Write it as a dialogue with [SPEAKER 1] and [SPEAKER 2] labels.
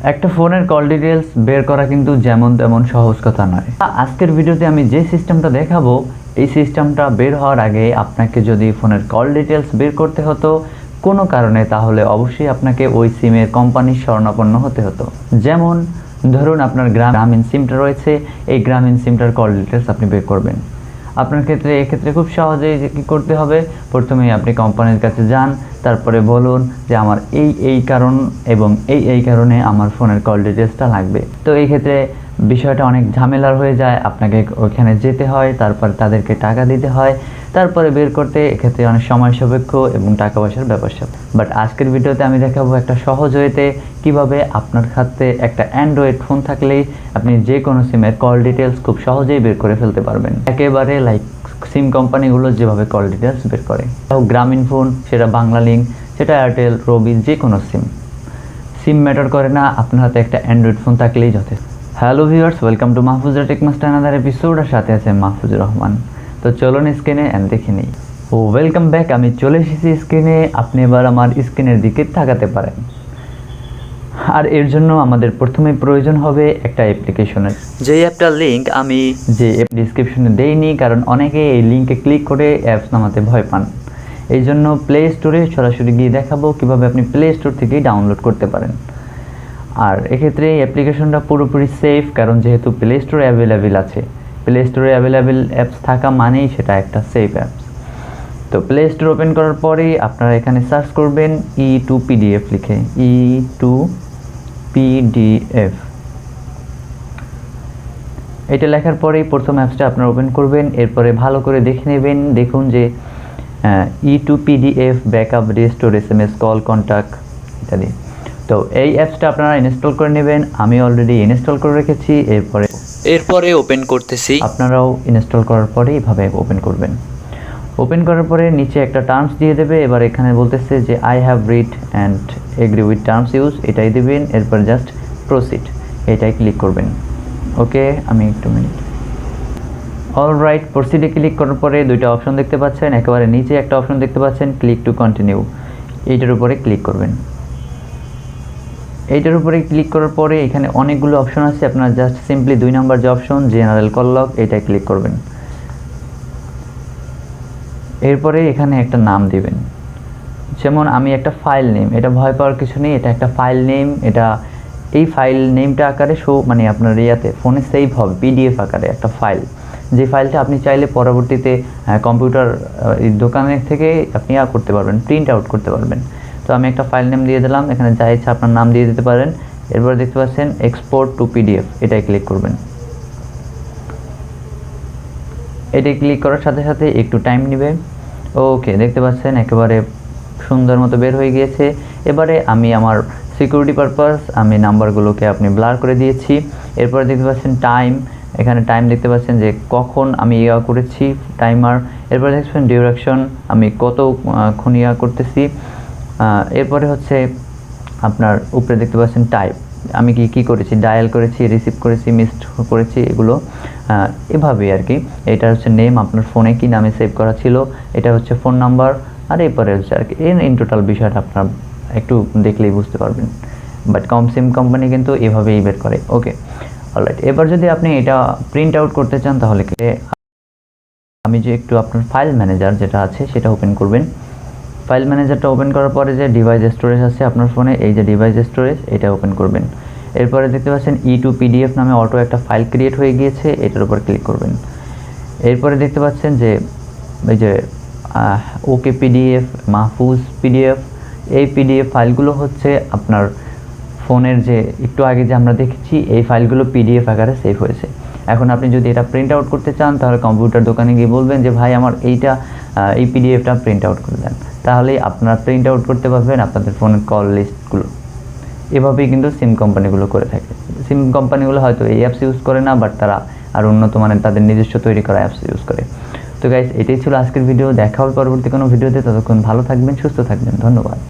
[SPEAKER 1] একটা ফোনের call details বের করা কিন্তু যেমন তেমন সহজ কথা নয়। আজকের ভিডিওতে আমি যে সিস্টেমটা দেখাবো, এই সিস্টেমটা বের হওয়ার আগে আপনাকে যদি ফোনের কল ডিটেলস বের করতে হতো কোনো কারণে, তাহলে অবশ্যই আপনাকে ওই সিমের কোম্পানির শরণাপন্ন হতে হতো। যেমন ধরুন আপনার গ্রামীণ সিমটা রয়েছে, এই গ্রামীণ সিমটার কল ডিটেলস আপনি বের করবেন। আপনার ক্ষেত্রে এক্ষেত্রে খুব সহজেই কী করতে হবে, প্রথমেই আপনি কোম্পানির কাছে যান, তারপরে বলুন যে আমার এই কারণ এবং এই কারণে আমার ফোনের কল ডিটেলসটা লাগবে। তো এই ক্ষেত্রে বিষয়টা অনেক ঝামেলার হয়ে যায়, আপনাকে ওইখানে যেতে হয়, তারপর তাদেরকে টাকা দিতে হয়, তারপরে বের করতে এক্ষেত্রে অনেক সময় সাপেক্ষ এবং টাকা পয়সার ব্যাপার স্যাপার। বাট আজকের ভিডিওতে আমি দেখাবো একটা সহজ ওয়েতে কীভাবে আপনার হাতে একটা অ্যান্ড্রয়েড ফোন থাকলেই আপনি যে কোনো সিমের কল ডিটেলস খুব সহজেই বের করে ফেলতে পারবেন, একেবারে লাইক সিম কোম্পানিগুলো যেভাবে কল ডিটেলস বের করে। গ্রামীণ ফোন, সেটা বাংলা লিঙ্ক, সেটা এয়ারটেল, রবি, যে কোনো সিম ম্যাটার করে না, আপনার হাতে একটা অ্যান্ড্রয়েড ফোন থাকলেই যথেষ্ট। হ্যালো ভিউয়ার্স, ওয়েলকাম টু মাহফুজের টেকমাস্টার আনাদার এপিসোড, আর সাথে আছে মাহফুজুর রহমান। তো চলুন স্ক্রিনে দেখে নিই। ওয়েলকাম ব্যাক, আমি চলে এসেছি স্ক্রিনে। আপনি এবার আমার স্ক্রিনের দিকে তাকাতে পারেন। আর এর জন্য আমাদের প্রথমে প্রয়োজন হবে একটা অ্যাপ্লিকেশনের, যেই অ্যাপটার লিঙ্ক আমি ডিসক্রিপশনে দেইনি, কারণ অনেকে এই লিঙ্কে ক্লিক করে অ্যাপস নামাতে ভয় পান। এই জন্য প্লে স্টোরে সরাসরি গিয়ে দেখাবো কীভাবে আপনি প্লে স্টোর থেকেই ডাউনলোড করতে পারেন। আর এক্ষেত্রে এই অ্যাপ্লিকেশনটা পুরোপুরি সেফ, কারণ যেহেতু প্লে স্টোরে অ্যাভেলেবেল আছে, প্লে স্টোরে অ্যাভেলেবেল অ্যাপস থাকা মানেই সেটা একটা সেফ অ্যাপস। তো প্লে স্টোর ওপেন করার পরেই আপনারা এখানে সার্চ করবেন E2PDF লিখে, E2PDF। এটা লেখার পরেই প্রথম অ্যাপসটা আপনারা ওপেন করবেন। এরপরে ভালো করে দেখে নেবেন, দেখুন যে E2PDF backup, restore, SMS, call, contact ইত্যাদি। তো এই অ্যাপসটা আপনারা ইনস্টল করে নেবেন। আমি অলরেডি ইনস্টল করে রেখেছি। এরপরে ওপেন করতেছি। আপনারাও ইনস্টল করার পরে এইভাবে ওপেন করবেন। ওপেন করার পরে নিচে একটা টার্মস দিয়ে দেবে। এবার এখানে বলতেছে যে I have read and agree with terms use, এটাই দেবেন। এরপর জাস্ট প্রসিড, এটাই ক্লিক করবেন। ওকে, আমি একটু মিনিট। অলরাইট, প্রসিডে ক্লিক করার পরে দুইটা অপশন দেখতে পাচ্ছেন। একেবারে নিচে একটা অপশন দেখতে পাচ্ছেন, ক্লিক টু কন্টিনিউ, এইটার উপরে ক্লিক করবেন। এইটার উপরে ক্লিক করার পরে এখানে অনেকগুলো অপশন আছে, আপনারা জাস্ট সিম্পলি 2 নম্বর যে অপশন জেনারেল কল লগ, এটাই ক্লিক করবেন। এরপরে এখানে একটা নাম দিবেন, যেমন আমি একটা ফাইল নেম, এটা ভয় পাওয়ার কিছু নেই, এটা একটা ফাইল নেম। এই ফাইল নেমটা আকারে মানে আপনার ফোনে সেভ হবে PDF আকারে একটা ফাইল, যে ফাইলটা আপনি চাইলে পরবর্তীতে কম্পিউটার দোকানের থেকে আপনি করতে পারবেন, প্রিন্ট আউট করতে পারবেন। তো আমি একটা ফাইল নেম দিয়ে দিলাম, এখানে যা ইচ্ছা আপনার নাম দিয়ে দিতে পারেন। এরপর দেখতে পাচ্ছেন এক্সপোর্ট টু PDF, এটাই ক্লিক করবেন। এটাই ক্লিক করার সাথে সাথে একটু টাইম নেবে। ওকে, দেখতে পাচ্ছেন একেবারে সুন্দর মতো বের হয়ে গিয়েছে। এবারে আমি আমার সিকিউরিটি পারপাস আমি নাম্বারগুলোকে আপনি ব্লার করে দিয়েছি। এরপরে দেখতে পাচ্ছেন টাইম, এখানে টাইম দেখতে পাচ্ছেন যে কখন আমি করেছি, টাইমার। এরপরে দেখছেন ডিউরেকশন, আমি কতক্ষণ করতেছি। এরপরে হচ্ছে আপনার উপরে দেখতে পাচ্ছেন টাইপ, আমি কি করেছি, ডায়াল করেছি, রিসিভ করেছি, মিসড করেছি, এগুলো এভাবেই আর কি। এটা হচ্ছে নেম, আপনার ফোনে কি নামে সেভ করা ছিল, এটা হচ্ছে ফোন নাম্বার। আর এরপরে হচ্ছে আর কি ইন টোটাল বিষয়টা আপনার একটু দেখলেই বুঝতে পারবেন। বাট সিম কোম্পানি কিন্তু এভাবেই বের করে। ওকে, অলরাইট। এবার যদি আপনি এটা প্রিন্ট আউট করতে চান, তাহলে আমি যে একটু আপনার ফাইল ম্যানেজার যেটা আছে সেটা ওপেন করবেন। ফাইল ম্যানেজারটা ওপেন করার পরে যে ডিভাইস স্টোরেজ আছে আপনার ফোনে, এই যে ডিভাইস স্টোরেজ, এটা ওপেন করবেন। এরপরে দেখতে পাচ্ছেন E2PDF নামে অটো একটা ফাইল ক্রিয়েট হয়ে গিয়েছে, এটার উপর ক্লিক করবেন। এরপরে দেখতে পাচ্ছেন যে এই যে ওকে PDF, মাহফুজ PDF, এই PDF ফাইলগুলো হচ্ছে আপনার ফোনের যে একটু আগে যে আমরা দেখেছি, এই ফাইলগুলো PDF আকারে সেভ হয়েছে। এখন আপনি যদি এটা প্রিন্ট আউট করতে চান, তাহলে কম্পিউটার দোকানে গিয়ে বলবেন যে ভাই আমার এই PDFটা প্রিন্ট আউট করে দেন, তাহলেই আপনারা প্রিন্ট আউট করতে পারবেন আপনাদের ফোনের কল লিস্টগুলো। এভাবেই কিন্তু সিম কোম্পানিগুলো করে থাকে। সিম কোম্পানিগুলো হয়তো এই অ্যাপস ইউজ করে না, বাট তারা আর উন্নত মানের তাদের নিজস্ব তৈরি করা অ্যাপস ইউজ করে। তো গাইস, এটাই ছিল আজকের ভিডিও। দেখা হবে পরবর্তী কোনো ভিডিওতে। ততক্ষণ ভালো থাকবেন, সুস্থ থাকবেন। ধন্যবাদ।